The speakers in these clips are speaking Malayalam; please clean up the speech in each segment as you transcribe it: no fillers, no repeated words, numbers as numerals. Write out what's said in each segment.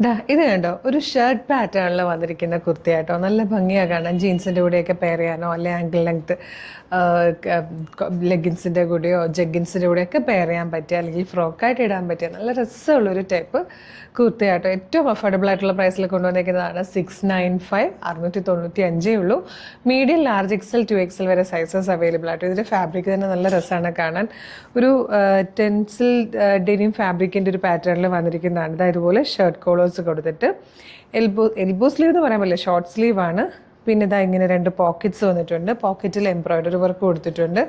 ഇത് കണ്ടോ ഒരു ഷർട്ട് പാറ്റേണിൽ വന്നിരിക്കുന്ന കുർത്തിയായിട്ടോ നല്ല ഭംഗിയാണ് കാണാൻ ജീൻസിൻ്റെ കൂടെയൊക്കെ പെയർ ചെയ്യാനോ അല്ലെ ആങ്കിൾ ലെങ്ത് ലെഗിൻസിൻ്റെ കൂടെയോ ജഗ്ഗിൻസിൻ്റെ കൂടെയൊക്കെ പെയർ ചെയ്യാൻ പറ്റിയ അല്ലെങ്കിൽ ഫ്രോക്കായിട്ട് ഇടാൻ പറ്റിയ നല്ല രസമുള്ളൊരു ടൈപ്പ് കുർത്തിയായിട്ടോ ഏറ്റവും അഫോർഡബിൾ ആയിട്ടുള്ള പ്രൈസിൽ കൊണ്ടുവന്നിരിക്കുന്നതാണ് 695 695 ഉള്ളൂ. മീഡിയം ലാർജ് എക്സൽ 2XL വരെ സൈസസ് അവൈലബിൾ ആയിട്ട്. ഇതിൻ്റെ ഫാബ്രിക് തന്നെ നല്ല രസമാണ് കാണാൻ. ഒരു ടെൻസിൽ ഡെനിം ഫാബ്രിക്കിൻ്റെ ഒരു പാറ്റേണിൽ വന്നിരിക്കുന്നതാണ്. അതായത് ഇതുപോലെ ഷർട്ട് കോളേഴ്സ് കൊടുത്തിട്ട് എൽബോ സ്ലീവ് എന്ന് പറയാൻ പറ്റില്ല, ഷോർട്ട് സ്ലീവ് ആണ്. പിന്നെ ഇതാ ഇങ്ങനെ 2 പോക്കറ്റ്സ് വന്നിട്ടുണ്ട്. പോക്കറ്റിൽ എംബ്രോയിഡറി വർക്ക് കൊടുത്തിട്ടുണ്ട്.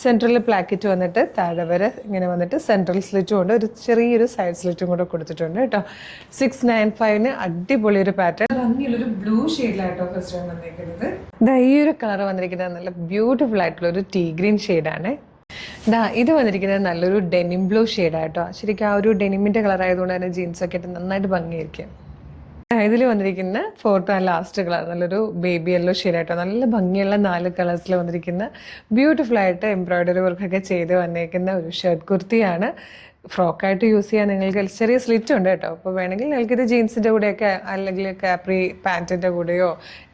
സെൻട്രൽ പ്ലാക്കറ്റ് വന്നിട്ട് താഴെ വരെ ഇങ്ങനെ വന്നിട്ട് സെൻട്രൽ സ്ലിറ്റും ഉണ്ട്. ഒരു ചെറിയൊരു സൈഡ് സ്ലിറ്റും കൂടെ കൊടുത്തിട്ടുണ്ട് കേട്ടോ. 695 അടിപൊളി ഒരു പാറ്റേൺ, ഭംഗിയുള്ളൊരു ബ്ലൂ ഷെയ്ഡിലായിട്ടോ ഫസ്റ്റ് ടൈം വന്നിരിക്കുന്നത്. ഇതാ ഈ ഒരു കളർ വന്നിരിക്കുന്നത് നല്ല ബ്യൂട്ടിഫുൾ ആയിട്ടുള്ള ഒരു ടീ ഗ്രീൻ ഷെയ്ഡാണ്. ഇത് വന്നിരിക്കുന്നത് നല്ലൊരു ഡെനിം ബ്ലൂ ഷെയ്ഡായിട്ടോ. ശരിക്കും ആ ഒരു ഡെനിമിൻ്റെ കളർ ആയതുകൊണ്ട് തന്നെ ജീൻസൊക്കെ ഇട്ട് നന്നായിട്ട് ഭംഗിയായിരിക്കും. ഇതിൽ വന്നിരിക്കുന്ന ഫോർത്ത് ആൻഡ് ലാസ്റ്റ് കളർ നല്ലൊരു ബേബി യെല്ലോ ഷെയ്ഡായിട്ടോ. നല്ല ഭംഗിയുള്ള 4 കളേഴ്സിൽ വന്നിരിക്കുന്ന ബ്യൂട്ടിഫുൾ ആയിട്ട് എംബ്രോയിഡറി വർക്കൊക്കെ ചെയ്ത് വന്നിരിക്കുന്ന ഒരു ഷർട്ട് കുർത്തിയാണ്. ഫ്രോക്കായിട്ട് യൂസ് ചെയ്യാൻ നിങ്ങൾക്ക് ചെറിയ സ്ലിറ്റ് ഉണ്ട് കേട്ടോ. അപ്പോൾ വേണമെങ്കിൽ നിങ്ങൾക്കിത് ജീൻസിൻ്റെ കൂടെയൊക്കെ അല്ലെങ്കിൽ കാപ്രി പാൻറ്റിൻ്റെ കൂടെയോ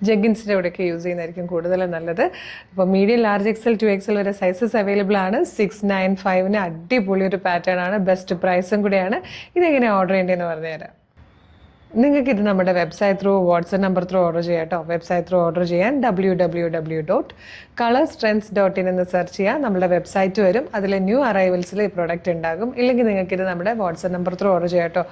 ജഗ്ഗിൻസിൻ്റെ കൂടെയൊക്കെ യൂസ് ചെയ്യുന്നതായിരിക്കും കൂടുതൽ നല്ലത്. അപ്പോൾ മീഡിയം ലാർജ് എക്സൽ 2XL വരെ സൈസസ് അവൈലബിൾ ആണ്. 695 അടിപൊളി ഒരു പാറ്റേൺ ആണ്, ബെസ്റ്റ് പ്രൈസും കൂടെയാണ്. ഇതെങ്ങനെ ഓർഡർ ചെയ്യേണ്ടതെന്ന് പറഞ്ഞുതരാം. നിങ്ങൾക്കിത് നമ്മുടെ website through WhatsApp number through order ചെയ്യാം കേട്ടോ. വെബ്സൈറ്റ് ത്രൂ ഓർഡർ ചെയ്യാൻ www.colorstrends.in എന്ന് സെർച്ച് ചെയ്യാം. നമ്മുടെ വെബ്സൈറ്റ് വരും. അതിൽ ന്യൂ അറൈവൽസിൽ ഈ പ്രോഡക്റ്റ് ഉണ്ടാകും. ഇല്ലെങ്കിൽ നിങ്ങൾക്കിത് നമ്മുടെ വാട്സപ്പ് നമ്പർ ത്രൂ ഓർഡർ ചെയ്യാം കേട്ടോ.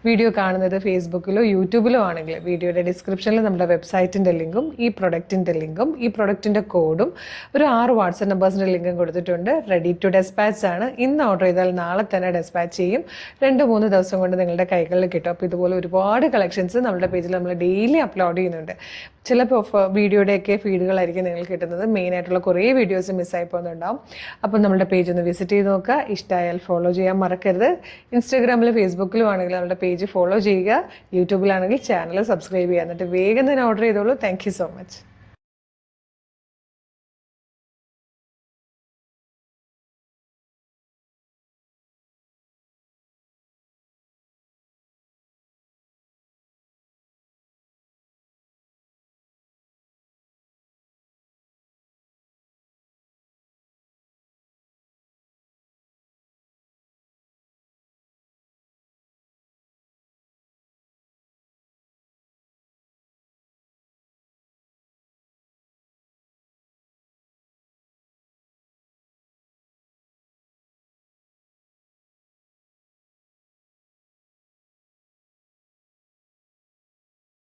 വീഡിയോ കാണുന്നത് ഫേസ്ബുക്കിലോ യൂട്യൂബിലോ ആണെങ്കിൽ വീഡിയോയുടെ ഡിസ്ക്രിപ്ഷനിൽ നമ്മുടെ വെബ്സൈറ്റിൻ്റെ ലിങ്കും ഈ പ്രൊഡക്റ്റിൻ്റെ ലിങ്കും ഈ പ്രൊഡക്റ്റിൻ്റെ കോഡും ഒരു 6 വാട്സപ്പ് നമ്പേഴ്സിൻ്റെ ലിങ്കും കൊടുത്തിട്ടുണ്ട്. റെഡി ടു ഡെസ്പാച്ച് ആണ്. ഇന്ന് ഓർഡർ ചെയ്താൽ നാളെ തന്നെ ഡെസ്പാച്ച് ചെയ്യും. 2-3 ദിവസം കൊണ്ട് നിങ്ങളുടെ കൈകളിൽ കിട്ടും. അപ്പോൾ ഇതുപോലെ ഒരുപാട് കളക്ഷൻസ് നമ്മുടെ പേജിൽ നമ്മൾ ഡെയിലി അപ്ലോഡ് ചെയ്യുന്നുണ്ട്. ചിലപ്പോൾ വീഡിയോയുടെയൊക്കെ ഫീഡുകളായിരിക്കും നിങ്ങൾക്ക് കിട്ടുന്നത്. മെയിനായിട്ടുള്ള കുറേ വീഡിയോസ് മിസ്സായി പോകുന്നുണ്ടാവും. അപ്പോൾ നമ്മുടെ പേജ് ഒന്ന് വിസിറ്റ് ചെയ്ത് നോക്കുക. ഇഷ്ടമായാൽ ഫോളോ ചെയ്യാൻ മറക്കരുത്. ഇൻസ്റ്റാഗ്രാമിലും ഫേസ്ബുക്കിലും ആണെങ്കിൽ നമ്മുടെ പേജ് ഫോളോ ചെയ്യുക. യൂട്യൂബിലാണെങ്കിൽ ചാനൽ സബ്സ്ക്രൈബ് ചെയ്യുക. എന്നിട്ട് വേഗം തന്നെ ഓർഡർ ചെയ്തോളൂ. Thank you so much.